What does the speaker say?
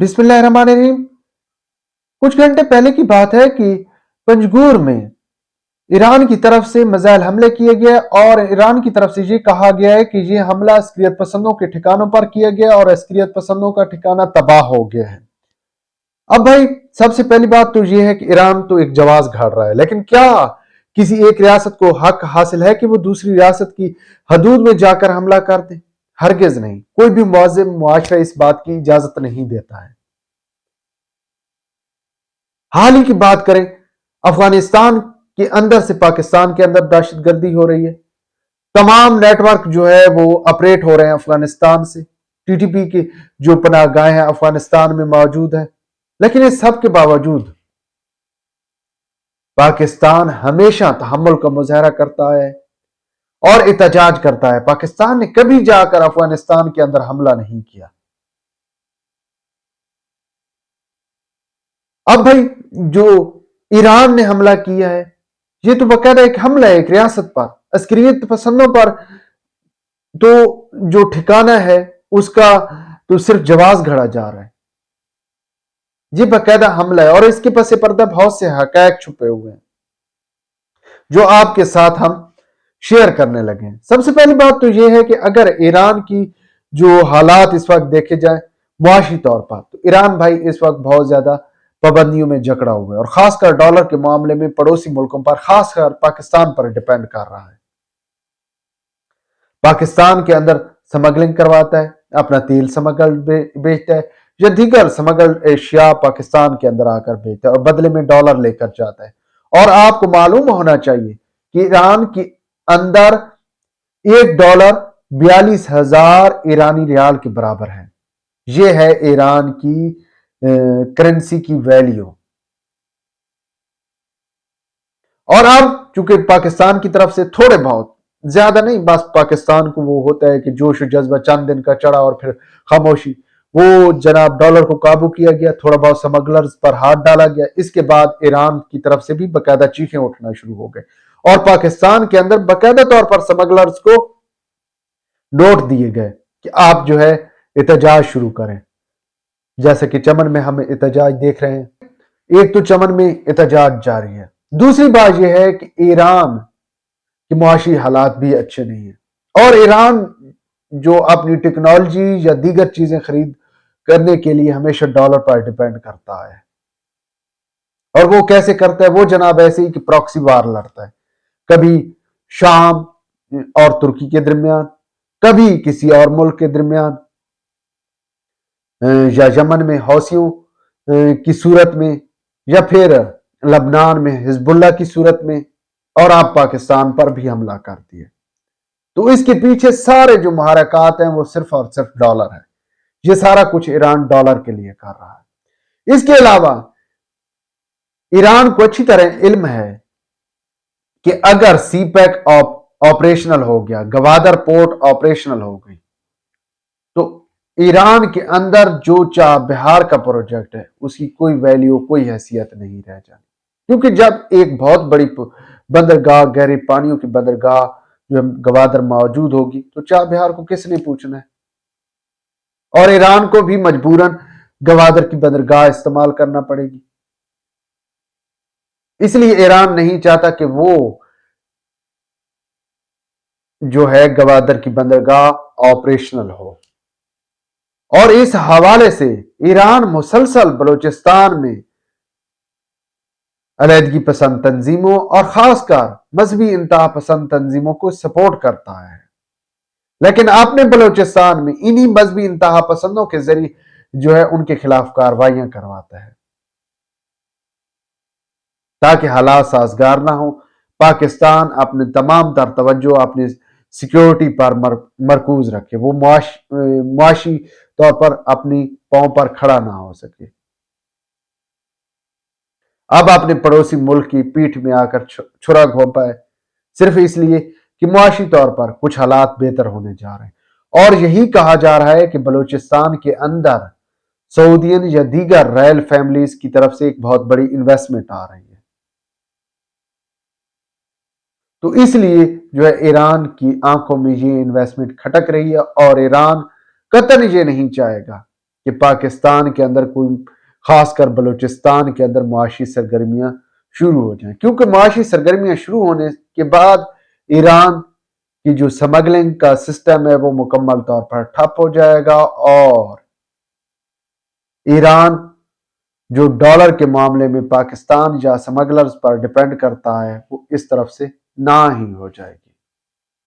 बिस्मिल्लाहिर्रहमानिर्रहीम। कुछ घंटे पहले की बात है कि पंजगूर में ईरान की तरफ से मिसाइल हमले किए गए और ईरान की तरफ से ये कहा गया है कि ये हमला अस्करियत पसंदों के ठिकानों पर किया गया और अस्करियत पसंदों का ठिकाना तबाह हो गया है। अब भाई सबसे पहली बात तो ये है कि ईरान तो एक जवाब घाड़ रहा है, लेकिन क्या किसी एक रियासत को हक हासिल है कि वो दूसरी रियासत की हदूद में जाकर हमला कर दे? हरगिज नहीं। कोई भी मुआज़िम मुआशरा इस बात की इजाजत नहीं देता है। हाल ही की बात करें, अफगानिस्तान के अंदर से पाकिस्तान के अंदर दहशतगर्दी हो रही है। तमाम नेटवर्क जो है वो ऑपरेट हो रहे हैं अफगानिस्तान से। टीटीपी की जो पनाहगाहें हैं अफगानिस्तान में मौजूद है। लेकिन इस सब के बावजूद पाकिस्तान हमेशा तहम्मुल का मुजाहरा करता है और एहतजाज करता है। पाकिस्तान ने कभी जाकर अफगानिस्तान के अंदर हमला नहीं किया। अब भाई जो ईरान ने हमला किया है, ये तो बकायदा एक हमला है एक रियासत पर, अस्करियत पसंदों पर। तो जो ठिकाना है उसका तो सिर्फ जवाब घड़ा जा रहा है। ये बकायदा हमला है और इसके पीछे पर्दा बहुत से हकायक छुपे हुए हैं जो आपके साथ हम शेयर करने लगे हैं। सबसे पहली बात तो यह है कि अगर ईरान की जो हालात इस वक्त देखे जाए मुआशी तौर पर, तो ईरान भाई इस वक्त बहुत ज्यादा पाबंदियों में जकड़ा हुआ है और खासकर डॉलर के मामले में पड़ोसी मुल्कों पर, खासकर पाकिस्तान पर डिपेंड कर रहा है। पाकिस्तान के अंदर स्मगलिंग करवाता है, अपना तेल स्मगल बेचता है या दीगर स्मगल एशिया पाकिस्तान के अंदर आकर बेचता है और बदले में डॉलर लेकर जाता है। और आपको मालूम होना चाहिए कि ईरान के अंदर $1 42,000 ईरानी रियाल के बराबर है। यह है ईरान की करेंसी की वैल्यू। और अब चूंकि पाकिस्तान की तरफ से थोड़े बहुत, ज्यादा नहीं, बस पाकिस्तान को वो होता है कि जोश जज्बा चंद दिन का चढ़ा और फिर खामोशी, वो जनाब डॉलर को काबू किया गया, थोड़ा बहुत स्मगलर्स पर हाथ डाला गया। इसके बाद ईरान की तरफ से भी बाकायदा चीखें उठना शुरू हो गए और पाकिस्तान के अंदर बाकायदा तौर पर स्मगलर्स को नोट दिए गए कि आप जो है एहतजाज शुरू करें। जैसे कि चमन में हम एहतजाज देख रहे हैं, एक तो चमन में एहतजाज जारी है। दूसरी बात यह है कि ईरान के मुआशी हालात भी अच्छे नहीं है और ईरान जो अपनी टेक्नोलॉजी या दीगर चीजें खरीद करने के लिए हमेशा डॉलर पर डिपेंड करता है। और वो कैसे करता है? वो जनाब ऐसे ही कि प्रॉक्सी वार लड़ता है, कभी शाम और तुर्की के दरमियान, कभी किसी और मुल्क के दरमियान, या यमन में हौसियों की सूरत में, या फिर लबनान में हिजबुल्ला की सूरत में, और आप पाकिस्तान पर भी हमला करती है। तो इसके पीछे सारे जो महारकात हैं वो सिर्फ और सिर्फ डॉलर है। ये सारा कुछ ईरान डॉलर के लिए कर रहा है। इसके अलावा ईरान को अच्छी तरह इल्म है कि अगर सी पैक ऑपरेशनल हो गया, गवादर पोर्ट ऑपरेशनल हो गई, तो ईरान के अंदर जो चाबहार का प्रोजेक्ट है उसकी कोई वैल्यू, कोई हैसियत नहीं रह जाती। क्योंकि जब एक बहुत बड़ी बंदरगाह, गहरे पानियों की बंदरगाह जो गवादर मौजूद होगी, तो चाबहार को किसने पूछना है? और ईरान को भी मजबूरन गवादर की बंदरगाह इस्तेमाल करना पड़ेगी। इसलिए ईरान नहीं चाहता कि वो जो है गवादर की बंदरगाह ऑपरेशनल हो। और इस हवाले से ईरान मुसलसल बलूचिस्तान में अलहदगी पसंद तंजीमों और खासकर मजहबी इंतहा पसंद तंजीमों को सपोर्ट करता है। लेकिन अपने बलूचिस्तान में इन्हीं मजहबी इंतहा पसंदों के जरिए जो है उनके खिलाफ कार्रवाइयां करवाता है ताकि हालात साजगार ना हो। पाकिस्तान अपने तमाम तर तवज्जो अपनी सिक्योरिटी पर मरकूज रखे, वो मुआशी तौर पर अपनी पांव पर खड़ा ना हो सके। अब अपने पड़ोसी मुल्क की पीठ में आकर छुरा घोंपा है सिर्फ इसलिए कि मुआशी तौर पर कुछ हालात बेहतर होने जा रहे हैं। और यही कहा जा रहा है कि बलूचिस्तान के अंदर सऊदियन या दीगर रॉयल फैमिलीज की तरफ से एक बहुत बड़ी इन्वेस्टमेंट आ रही है। तो इसलिए जो है ईरान की आंखों में ये इन्वेस्टमेंट खटक रही है और ईरान कतई ये नहीं चाहेगा کہ پاکستان کے اندر کوئی خاص کر بلوچستان کے اندر معاشی سرگرمیاں شروع ہو جائیں، کیونکہ معاشی سرگرمیاں شروع ہونے کے بعد ایران کی جو سمگلنگ کا سسٹم ہے وہ مکمل طور پر ٹھپ ہو جائے گا، اور ایران جو ڈالر کے معاملے میں پاکستان یا سمگلرز پر ڈیپینڈ کرتا ہے وہ اس طرف سے نہ ہی ہو جائے گی۔